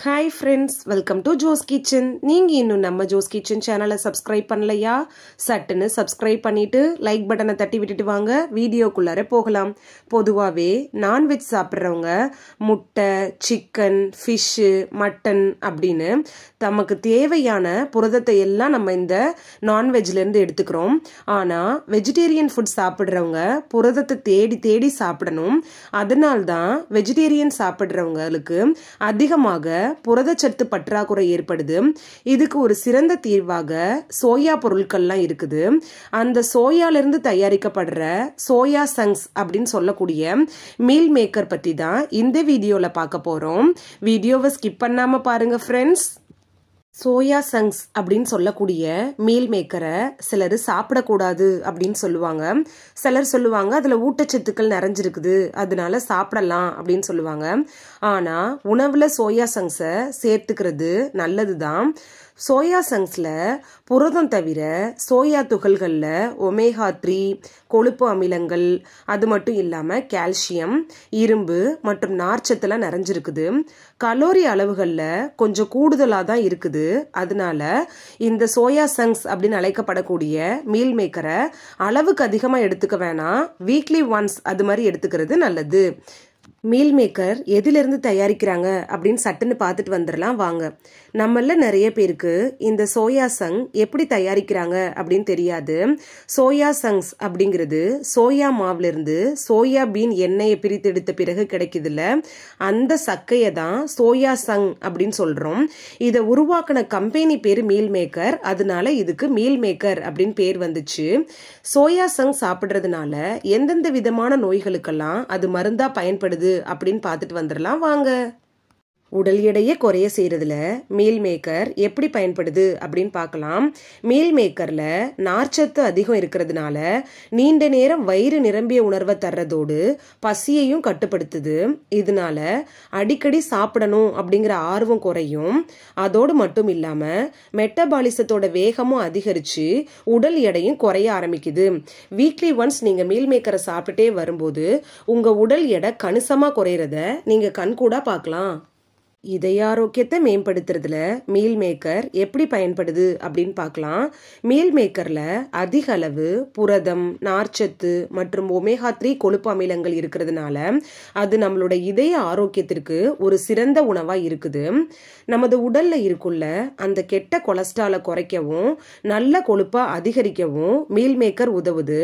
Hi friends, welcome to Jo's Kitchen. நீங்க இன்னும் நம்ம Jo's Kitchen சேனலை சப்ஸ்கிரைப் பண்ணலையா? சட்டுன்னு சப்ஸ்கிரைப் பண்ணிட்டு லைக் பட்டனை தட்டி விட்டுட்டு வாங்க வீடியோக்குள்ளார போகலாம். பொதுவாவே நான்வெஜ் சாப்பிட்றவங்க முட்டை, சிக்கன், ஃபிஷ், மட்டன் அப்படின்னு நமக்கு தேவையான புரதத்தை எல்லாம் நம்ம இந்த நான்வெஜ்ல இருந்து எடுத்துக்கிறோம். ஆனா வெஜிடேரியன் ஃபுட் சாப்பிட்றவங்க புரதத்தை தேடி தேடி சாப்பிடணும். அதனால்தான் வெஜிடேரியன் சாப்பிட்றவங்களுக்கு அதிகமாக புரதச்சத்து பற்றாக்குறை ஏற்படுது. இதுக்கு ஒரு சிறந்த தீர்வாக சோயா பொருட்கள்லாம் இருக்குது. அந்த சோயால இருந்து தயாரிக்கப்படுற சோயா சங்க்ஸ் அப்படின்னு சொல்லக்கூடிய மீல் மேக்கர் பத்தி தான் இந்த வீடியோல பார்க்க போறோம். வீடியோவை ஸ்கிப் பண்ணாம பாருங்க ஃப்ரெண்ட்ஸ். சோயா சங்க்ஸ் அப்படின்னு சொல்லக்கூடிய மீல் மேக்கரை சிலர் சாப்பிடக்கூடாது அப்படின்னு சொல்லுவாங்க. சிலர் சொல்லுவாங்க அதுல ஊட்டச்சத்துக்கள் நிறைஞ்சிருக்குது, அதனால சாப்பிடலாம் அப்படின்னு சொல்லுவாங்க. ஆனா உணவுல சோயா சங்க்ஸை சேர்த்துக்கிறது நல்லதுதான். சோயா சங்க்ஸ்ல புரதம் தவிர சோயா துகள்கள்ல ஒமேகா 3 கொழுப்பு அமிலங்கள், அது மட்டும் இல்லாம கால்சியம், இரும்பு மற்றும் நார்ச்சத்துலாம் நிறைஞ்சிருக்குது. கலோரி அளவுகள்ல கொஞ்சம் கூடுதலா தான் இருக்குது. அதனால இந்த சோயா சங்க்ஸ் அப்படின்னு அழைக்கப்படக்கூடிய மீல் மேக்கரை அளவுக்கு அதிகமா எடுத்துக்க வேணாம். வீக்லி ஒன்ஸ் அது மாதிரி எடுத்துக்கிறது நல்லது. மீல் மேக்கர் எதிலிருந்து தயாரிக்கிறாங்க அப்படின்னு சட்டுன்னு பார்த்துட்டு வந்துடலாம் வாங்க. நம்மள நிறைய பேருக்கு இந்த சோயா சங்க் எப்படி தயாரிக்கிறாங்க அப்படின்னு தெரியாது. சோயா சங்க்ஸ் அப்படிங்கிறது சோயா மாவுல இருந்து சோயா பீன் எண்ணெயை பிரித்தெடுத்த பிறகு கிடைக்குதுல்ல, அந்த சக்கையை தான் சோயா சங்க் அப்படின்னு சொல்றோம். இதை உருவாக்கின கம்பெனி பேரு மீல் மேக்கர், அதனால இதுக்கு மீல் மேக்கர் அப்படின்னு பேர் வந்துச்சு. சோயா சங்க் சாப்பிட்றதுனால எந்தெந்த விதமான நோய்களுக்கெல்லாம் அது மருந்தா பயன்படுது அப்படின்னு பார்த்துட்டு வந்துடலாம் வாங்க. உடல் எடையை குறைய செய்யறதுல மீல் மேக்கர் எப்படி பயன்படுது அப்படின்னு பார்க்கலாம். மீல் மேக்கர்ல நார்ச்சத்து அதிகம் இருக்கிறதுனால நீண்ட நேரம் வயிறு நிரம்பிய உணர்வை தர்றதோடு பசியையும் கட்டுப்படுத்துது. இதனால அடிக்கடி சாப்பிடணும் அப்படிங்கிற ஆர்வம் குறையும். அதோடு மட்டும் இல்லாம மெட்டபாலிசத்தோட வேகமும் அதிகரிச்சு உடல் எடையும் குறைய ஆரம்பிக்குது. வீக்லி ஒன்ஸ் நீங்க மீல் மேக்கரை சாப்பிட்டுட்டே வரும்போது உங்க உடல் எடை கணிசமா குறையறத நீங்க கண்கூடா பார்க்கலாம். இதய ஆரோக்கியத்தை மேம்படுத்துறதுல மீல் மேக்கர் எப்படி பயன்படுது அப்படின்னு பார்க்கலாம். மீல் மேக்கர்ல அதிக அளவு புரதம், நார்ச்சத்து மற்றும் ஒமேகா 3 கொழுப்பு அமிலங்கள் இருக்கிறதுனால அது நம்மளோட இதய ஆரோக்கியத்திற்கு ஒரு சிறந்த உணவா இருக்குது. நமது உடல்ல இருக்குள்ள அந்த கெட்ட கொலஸ்ட்ராலை குறைக்கவும் நல்ல கொழுப்பா அதிகரிக்கவும் மீல் மேக்கர் உதவுது.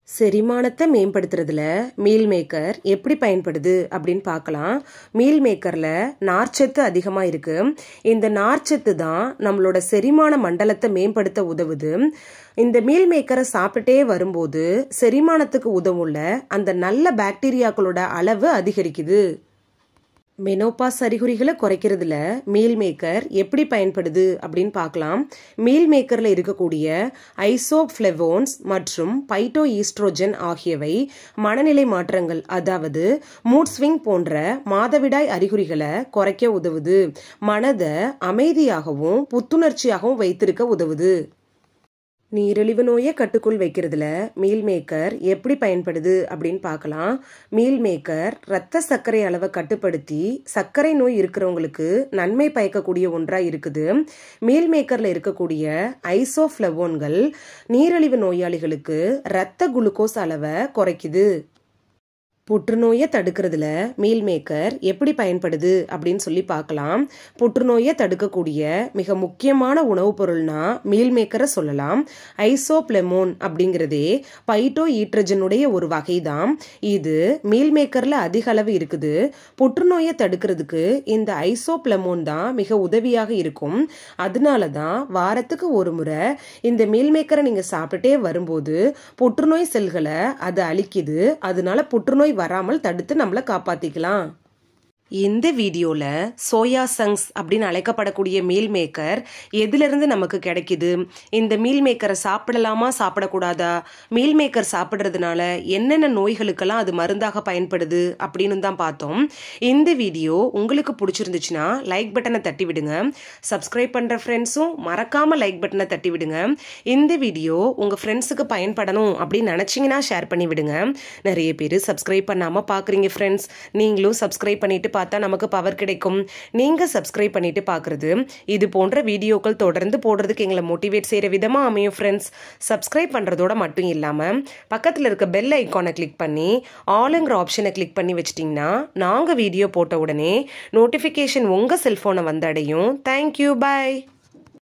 செரிமானத்தை மேம்படுத்துறதுல மீல் மேக்கர் எப்படி பயன்படுது அப்படின்னு பார்க்கலாம். மீல் மேக்கர்ல நார்ச்சத்து அதிகமா இருக்கு. இந்த நார்ச்சத்து தான் நம்மளோட செரிமான மண்டலத்தை மேம்படுத்த உதவுது. இந்த மீல் மேக்கரை சாப்பிட்டே வரும்போது செரிமானத்துக்கு உதவுள்ள அந்த நல்ல பாக்டீரியாக்களோட அளவு அதிகரிக்குது. மெனோபாஸ் அறிகுறிகளை குறைக்கிறதுல மீல் மேக்கர் எப்படி பயன்படுது அப்படின்னு பார்க்கலாம். மீல் மேக்கர்ல இருக்கக்கூடிய ஐசோஃப்ளேவோன்ஸ் மற்றும் பைட்டோ ஈஸ்ட்ரோஜன் ஆகியவை மனநிலை மாற்றங்கள், அதாவது மூட் ஸ்விங் போன்ற மாதவிடாய் அறிகுறிகளை குறைக்க உதவுது. மனதை அமைதியாகவும் புத்துணர்ச்சியாகவும் வைத்திருக்க உதவுது. நீரிழிவு நோயை கட்டுக்குள் வைக்கிறதுல மீல் மேக்கர் எப்படி பயன்படுது அப்படின்னு பார்க்கலாம். மீல் மேக்கர் இரத்த சர்க்கரை அளவை கட்டுப்படுத்தி சர்க்கரை நோய் இருக்கிறவங்களுக்கு நன்மை பயக்கக்கூடிய ஒன்றா இருக்குது. மீல் மேக்கர்ல இருக்கக்கூடிய ஐசோஃப்ளவோன்கள் நீரிழிவு நோயாளிகளுக்கு இரத்த குளுக்கோஸ் அளவை குறைக்குது. புற்றுநோயை தடுக்கிறதுல மீல் மேக்கர் எப்படி பயன்படுது அப்படின்னு சொல்லி பார்க்கலாம். புற்றுநோயை தடுக்கக்கூடிய மிக முக்கியமான உணவுப் பொருள்னா மீல் மேக்கரை சொல்லலாம். ஐசோப்ளெமோன் அப்படிங்கிறதே பைட்டோ ஈட்ரஜனுடைய ஒரு வகை தான். இது மீல் மேக்கர்ல அதிக அளவு இருக்குது. புற்றுநோயை தடுக்கிறதுக்கு இந்த ஐசோப்ளெமோன் தான் மிக உதவியாக இருக்கும். அதனால தான் வாரத்துக்கு ஒரு முறை இந்த மீல் மேக்கரை நீங்க சாப்பிட்டுட்டே வரும்போது புற்றுநோய் செல்களை அது அழிக்குது. அதனால புற்றுநோய் வராமல் தடுத்து நம்மளை காப்பாத்திக்கலாம். இந்த வீடியோல சோயா சங்க்ஸ் அப்படின்னு அழைக்கப்படக்கூடிய மீல் மேக்கர் எதிலிருந்து நமக்கு கிடைக்குது, இந்த மீல் மேக்கரை சாப்பிடலாமா சாப்பிடக்கூடாதா, மீல் மேக்கர் சாப்பிட்றதுனால என்னென்ன நோய்களுக்கெல்லாம் அது மருந்தாக பயன்படுது அப்படின்னு தான் பார்த்தோம். இந்த வீடியோ உங்களுக்கு பிடிச்சிருந்துச்சுன்னா லைக் பட்டனை தட்டி விடுங்க. சப்ஸ்கிரைப் பண்ற ஃப்ரெண்ட்ஸும் மறக்காம லைக் பட்டனை தட்டி விடுங்க. இந்த வீடியோ உங்க ஃப்ரெண்ட்ஸுக்கு பயன்படணும் அப்படின்னு நினைச்சீங்கன்னா ஷேர் பண்ணி விடுங்க. நிறைய பேர் சப்ஸ்கிரைப் பண்ணாம பாக்குறீங்க ஃப்ரெண்ட்ஸ், நீங்களும் சப்ஸ்கிரைப் பண்ணிட்டு பார்த்தா நமக்கு பவர் கிடைக்கும். நீங்கள் சப்ஸ்கிரைப் பண்ணிட்டு பார்க்குறது இது போன்ற வீடியோக்கள் தொடர்ந்து போடுறதுக்கு எங்களை மோட்டிவேட் செய்கிற விதமாக அமையும் ஃப்ரெண்ட்ஸ். சப்ஸ்கிரைப் பண்ணுறதோட மட்டும் இல்லாமல் பக்கத்தில் இருக்க பெல் ஐக்கானை கிளிக் பண்ணி ஆளுங்கிற ஆப்ஷனை கிளிக் பண்ணி வச்சிட்டிங்கன்னா நாங்கள் வீடியோ போட்ட உடனே நோட்டிஃபிகேஷன் உங்கள் செல்ஃபோனை வந்தடையும். தேங்க்யூ, பாய்.